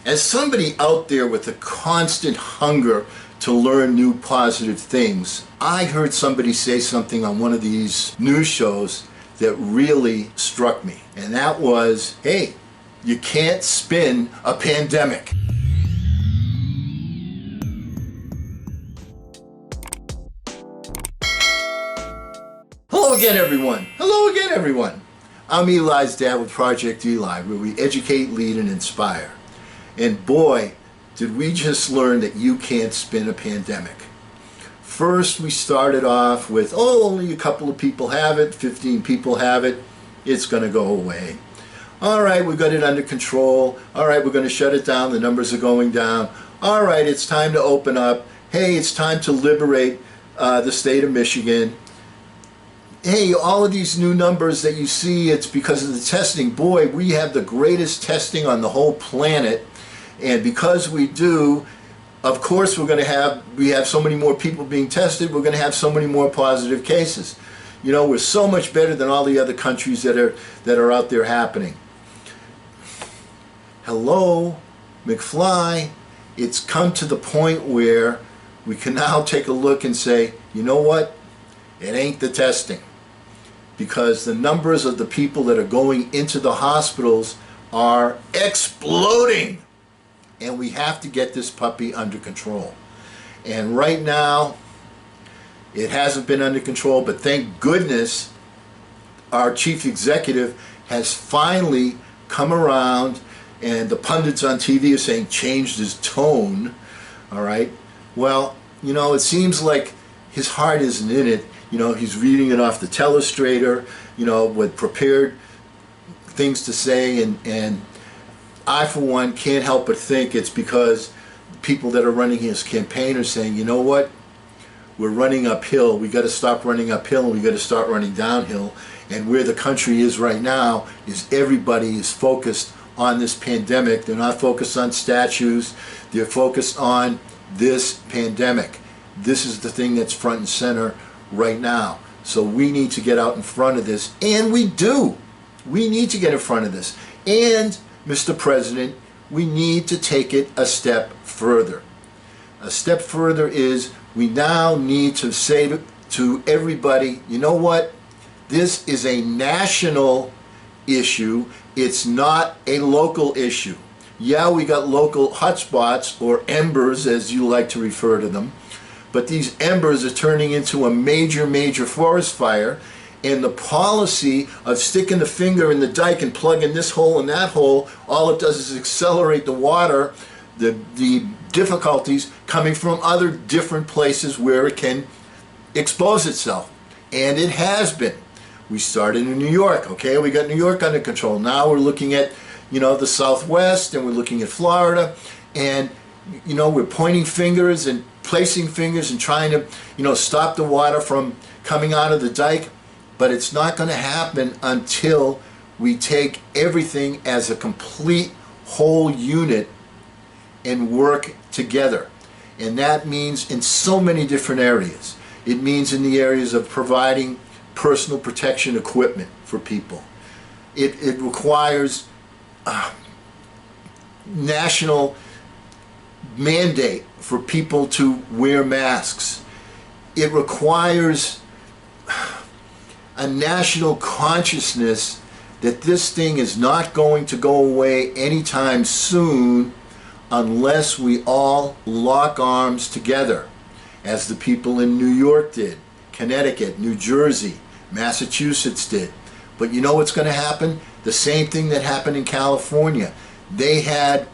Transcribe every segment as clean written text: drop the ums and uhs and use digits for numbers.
As somebody out there with a constant hunger to learn new positive things, I heard somebody say something on one of these news shows that really struck me. And that was, hey, you can't spin a pandemic. Hello again, everyone. Hello again, everyone. I'm Eli's dad with Project Eli, where we educate, lead, and inspire. And boy, did we just learn that you can't spin a pandemic. First, we started off with, only a couple of people have it, 15 people have it, it's going to go away. All right, we got it under control. All right, we're going to shut it down, the numbers are going down. All right, it's time to open up. Hey, it's time to liberate the state of Michigan. Hey, all of these new numbers that you see, it's because of the testing. Boy, we have the greatest testing on the whole planet. And because we do, of course we have so many more people being tested, we're going to have so many more positive cases. You know, we're so much better than all the other countries that are out there happening. Hello, McFly. It's come to the point where we can now take a look and say, you know what? It ain't the testing. Because the numbers of the people that are going into the hospitals are exploding. And we have to get this puppy under control. And right now, it hasn't been under control, but thank goodness our chief executive has finally come around, and the pundits on TV are saying changed his tone. All right. Well, you know, it seems like his heart isn't in it. You know, he's reading it off the telestrator, you know, with prepared things to say, and I, for one, can't help but think it's because people that are running his campaign are saying, you know what, we're running uphill, we got to stop running uphill and we got to start running downhill. And where the country is right now is everybody is focused on this pandemic. They're not focused on statues, they're focused on this pandemic. This is the thing that's front and center right now. So we need to get out in front of this, and we do. We need to get in front of this. And Mr. President, we need to take it a step further. A step further is we now need to say to everybody, you know what? This is a national issue. It's not a local issue. Yeah, we got local hotspots, or embers as you like to refer to them. But these embers are turning into a major, major forest fire, and the policy of sticking the finger in the dike and plugging this hole and that hole, all it does is accelerate the water, the difficulties coming from other different places where it can expose itself. And it has been. We started in New York, okay? We got New York under control. Now we're looking at, you know, the Southwest, and we're looking at Florida, and, you know, we're pointing fingers and placing fingers and trying to, you know, stop the water from coming out of the dike, but it's not going to happen until we take everything as a complete whole unit and work together. And that means in so many different areas. It means in the areas of providing personal protection equipment for people. It requires national mandate for people to wear masks. It requires a national consciousness that this thing is not going to go away anytime soon unless we all lock arms together, as the people in New York did, Connecticut, New Jersey, Massachusetts did. But you know what's going to happen? The same thing that happened in California. They had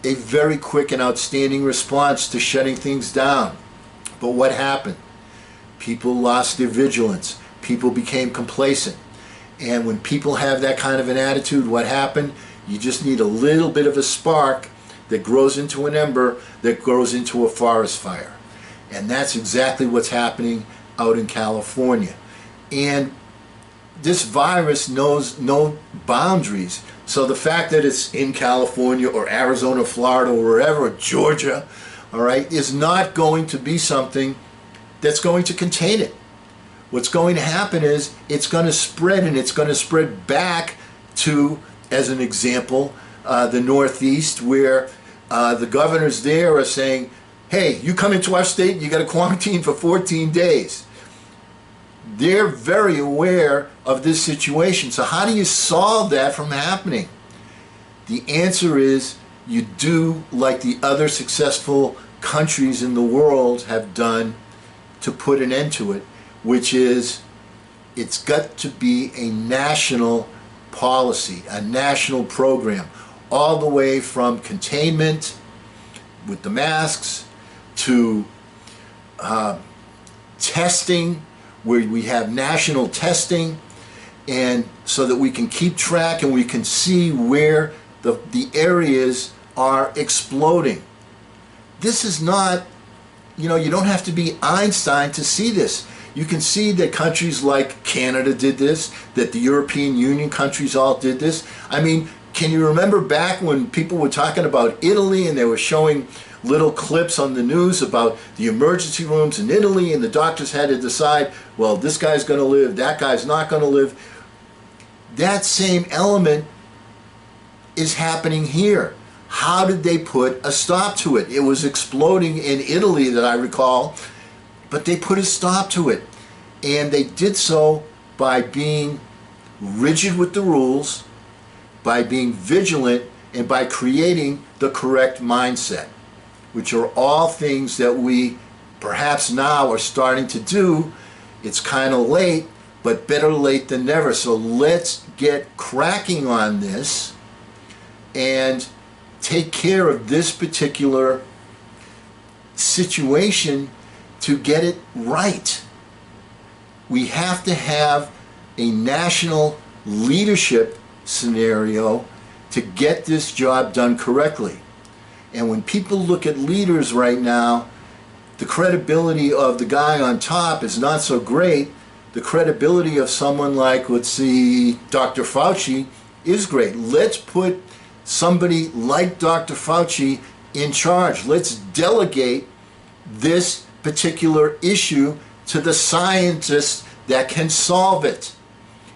a very quick and outstanding response to shutting things down. But what happened? People lost their vigilance. People became complacent. And when people have that kind of an attitude, what happened? You just need a little bit of a spark that grows into an ember that grows into a forest fire. And that's exactly what's happening out in California. And this virus knows no boundaries. So the fact that it's in California or Arizona, Florida, or wherever, Georgia, all right, is not going to be something that's going to contain it. What's going to happen is it's going to spread, and it's going to spread back to, as an example, the Northeast, where the governors there are saying, hey, you come into our state, you got to quarantine for 14 days. They're very aware of this situation. So how do you solve that from happening? The answer is you do like the other successful countries in the world have done to put an end to it, which is it's got to be a national policy, a national program, all the way from containment with the masks to testing, where we have national testing, and so that we can keep track and we can see where the areas are exploding. This is not, you don't have to be Einstein to see this. You can see that countries like Canada did this, that the European Union countries all did this. I mean, can you remember back when people were talking about Italy and they were showing little clips on the news about the emergency rooms in Italy, and the doctors had to decide, well, this guy's going to live, that guy's not going to live. That same element is happening here. How did they put a stop to it? It was exploding in Italy, that I recall, but they put a stop to it. And they did so by being rigid with the rules, by being vigilant, and by creating the correct mindset, which are all things that we perhaps now are starting to do. It's kind of late, but better late than never. So let's get cracking on this and take care of this particular situation to get it right. We have to have a national leadership scenario to get this job done correctly. And when people look at leaders right now, the credibility of the guy on top is not so great. The credibility of someone like, let's see, Dr. Fauci is great. Let's put somebody like Dr. Fauci in charge. Let's delegate this particular issue to the scientists that can solve it.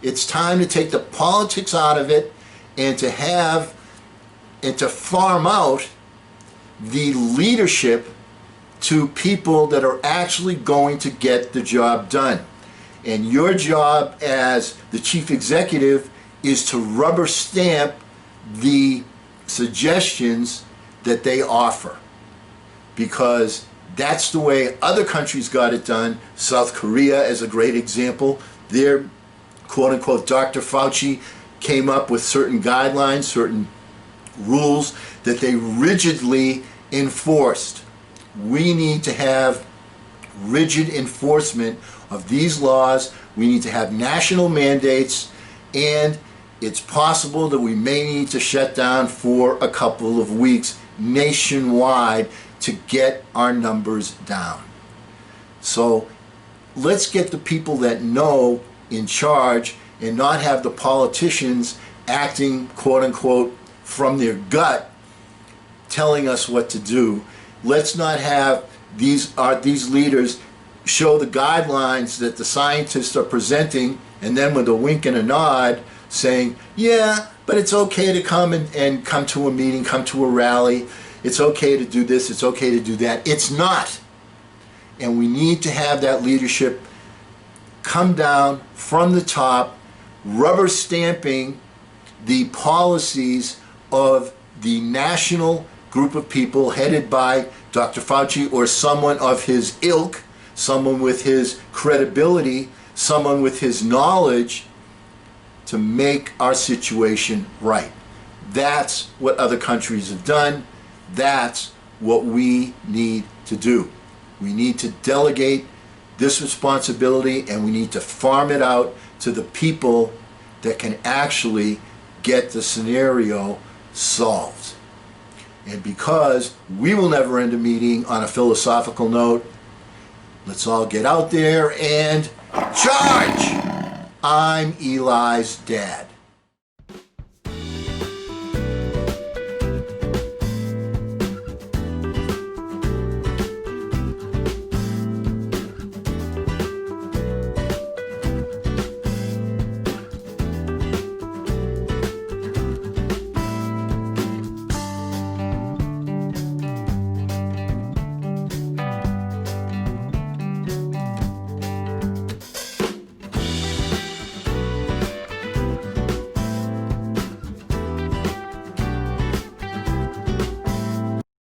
It's time to take the politics out of it and to farm out the leadership to people that are actually going to get the job done. And your job as the chief executive is to rubber stamp the suggestions that they offer, because that's the way other countries got it done. South Korea is a great example. Their quote-unquote Dr. Fauci came up with certain guidelines, certain rules that they rigidly enforced. We need to have rigid enforcement of these laws. We need to have national mandates, and it's possible that we may need to shut down for a couple of weeks nationwide to get our numbers down. So let's get the people that know in charge and not have the politicians acting quote unquote from their gut telling us what to do. Let's not have these leaders show the guidelines that the scientists are presenting, and then with a wink and a nod saying, yeah, but it's okay to come and come to a meeting, come to a rally. It's okay to do this, it's okay to do that. It's not. And we need to have that leadership come down from the top, rubber stamping the policies of the national group of people headed by Dr. Fauci or someone of his ilk, someone with his credibility, someone with his knowledge, to make our situation right. That's what other countries have done. That's what we need to do. We need to delegate this responsibility, and we need to farm it out to the people that can actually get the scenario solved. And because we will never end a meeting on a philosophical note, let's all get out there and charge! I'm Eli's dad.